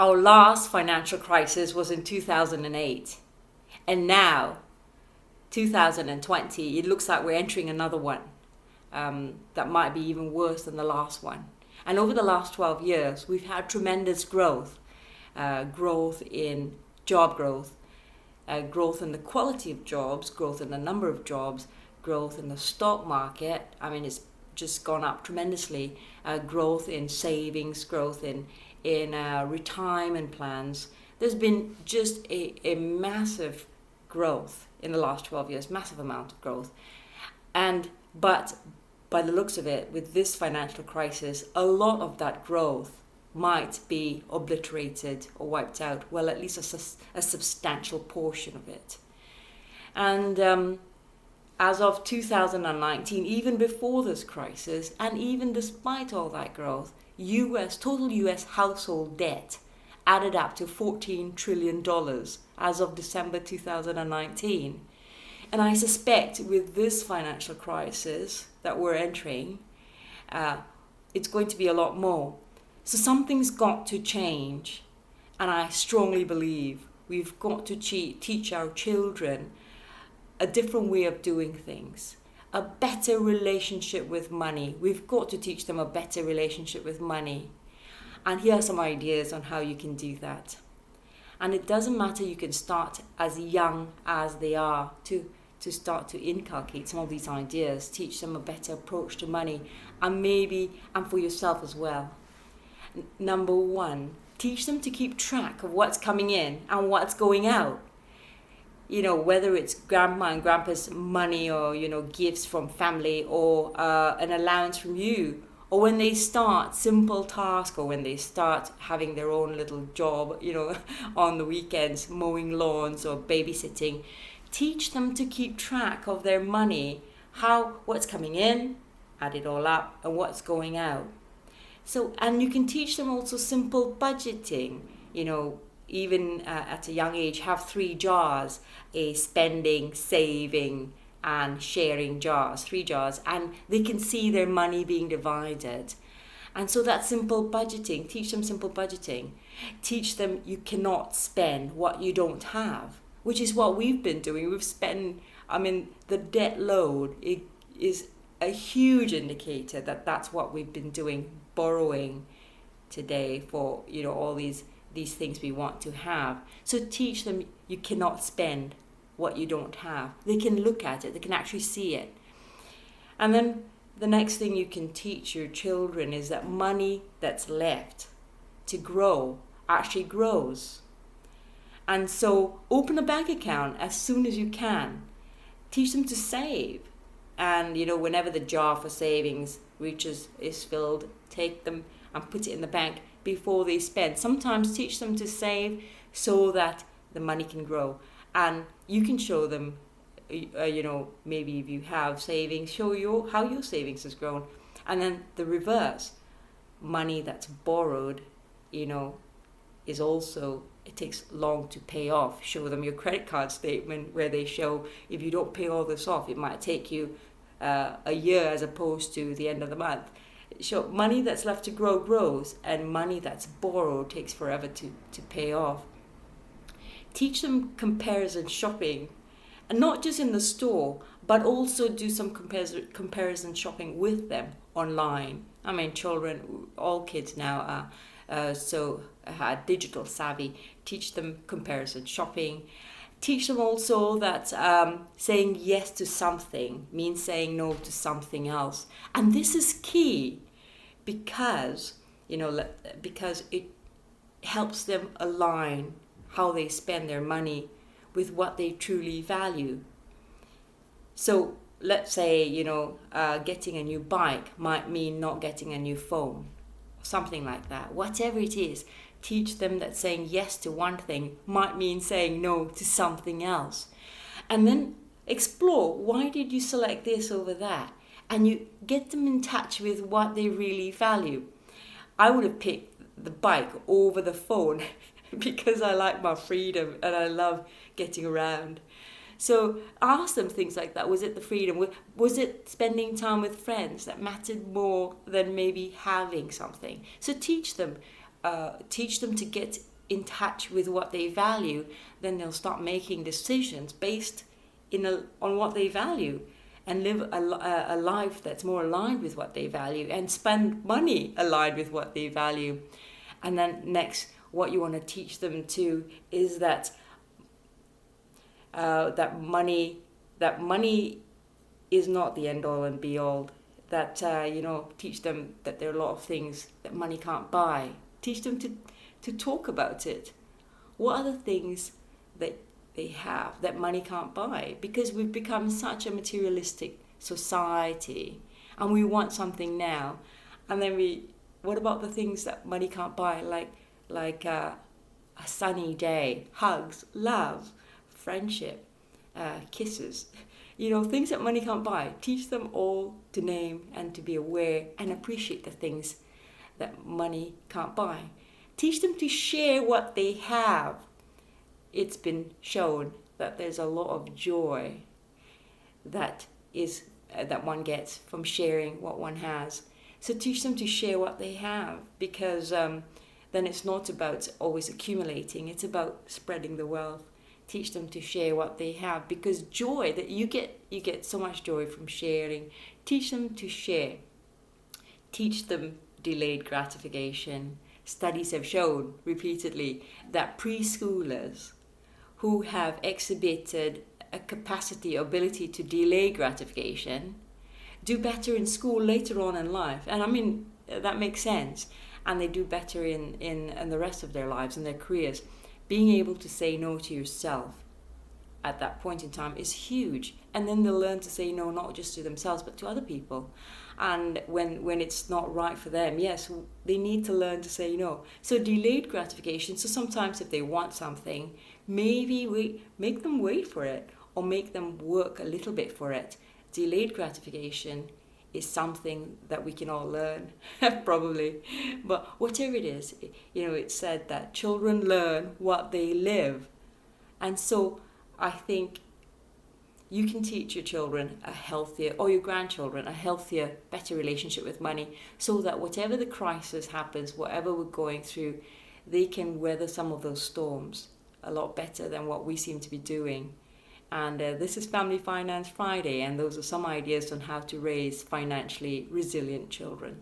Our last financial crisis was in 2008. And now, 2020, it looks like we're entering another one that might be even worse than the last one. And over the last 12 years, we've had tremendous growth. Growth in job growth, growth in the quality of jobs, growth in the number of jobs, growth in the stock market. I mean, it's just gone up tremendously. Growth in savings, growth in retirement plans. There's been just a massive growth in the last 12 years, massive amount of growth. But by the looks of it, with this financial crisis, a lot of that growth might be obliterated or wiped out, well, at least a substantial portion of it. And as of 2019, even before this crisis, and even despite all that growth, total US household debt added up to $14 trillion as of December 2019. And I suspect with this financial crisis that we're entering, it's going to be a lot more. So something's got to change, and I strongly believe we've got to teach our children a different way of doing things, a better relationship with money. We've got to teach them a better relationship with money. And here are some ideas on how you can do that. And it doesn't matter, you can start as young as they are to start to inculcate some of these ideas, teach them a better approach to money, and for yourself as well. Number one, teach them to keep track of what's coming in and what's going out. You know, whether it's grandma and grandpa's money or, gifts from family or an allowance from you. Or when they start simple tasks, or when they start having their own little job, on the weekends, mowing lawns or babysitting. Teach them to keep track of their money, what's coming in, add it all up, and what's going out. So, and you can teach them also simple budgeting, even at a young age, have 3 jars, a spending, saving, and sharing jars, 3 jars, and they can see their money being divided. And so that's simple budgeting. Teach them simple budgeting. Teach them you cannot spend what you don't have, which is what we've been doing. We've spent, the debt load is a huge indicator that that's what we've been doing, borrowing today for, all these things we want to have. So teach them you cannot spend what you don't have. They can look at it, they can actually see it. And then the next thing you can teach your children is that money that's left to grow actually grows. And so open a bank account as soon as you can. Teach them to save. And, whenever the jar for savings is filled, take them and put it in the bank before they spend. Sometimes teach them to save so that the money can grow. And you can show them, maybe if you have savings, show how your savings has grown. And then the reverse, money that's borrowed, is also, it takes long to pay off. Show them your credit card statement where they show if you don't pay all this off, it might take you a year as opposed to the end of the month. Show money that's left to grow grows, and money that's borrowed takes forever to pay off. Teach them comparison shopping, and not just in the store, but also do some comparison shopping with them online. Children, all kids now are so digital savvy. Teach them comparison shopping. Teach them also that saying yes to something means saying no to something else. And this is key because it helps them align how they spend their money with what they truly value. So let's say, getting a new bike might mean not getting a new phone, something like that. Whatever it is, teach them that saying yes to one thing might mean saying no to something else. And then explore, why did you select this over that? And you get them in touch with what they really value. I would have picked the bike over the phone because I like my freedom and I love getting around. So ask them things like that. Was it the freedom? Was it spending time with friends that mattered more than maybe having something? So teach them to get in touch with what they value, then they'll start making decisions based on what they value, and live a life that's more aligned with what they value, and spend money aligned with what they value. And then next, what you want to teach them too is that that money is not the end all and be all. That teach them that there are a lot of things that money can't buy. Teach them to talk about it. What are the things that they have that money can't buy? Because we've become such a materialistic society, and we want something now, and then what about the things that money can't buy, like a sunny day, hugs, love, friendship, kisses, things that money can't buy. Teach them all to name and to be aware and appreciate the things that money can't buy. Teach them to share what they have. It's been shown that there's a lot of joy that one gets from sharing what one has. So teach them to share what they have, because then it's not about always accumulating, it's about spreading the wealth. Teach them to share what they have, because joy, that you get so much joy from sharing. Teach them to share. Teach them delayed gratification. Studies have shown repeatedly that preschoolers who have exhibited a capacity, ability to delay gratification, do better in school later on in life. And I mean, that makes sense. And they do better in the rest of their lives and their careers. Being able to say no to yourself at that point in time is huge. And then they'll learn to say no, not just to themselves, but to other people. And when it's not right for them, yes, they need to learn to say no. So delayed gratification. So sometimes if they want something, maybe make them wait for it, or make them work a little bit for it. Delayed gratification is something that we can all learn, probably. But whatever it is, it's said that children learn what they live. And so I think you can teach your children or your grandchildren a healthier, better relationship with money, so that whatever the crisis happens, whatever we're going through, they can weather some of those storms a lot better than what we seem to be doing. And this is Family Finance Friday, and those are some ideas on how to raise financially resilient children.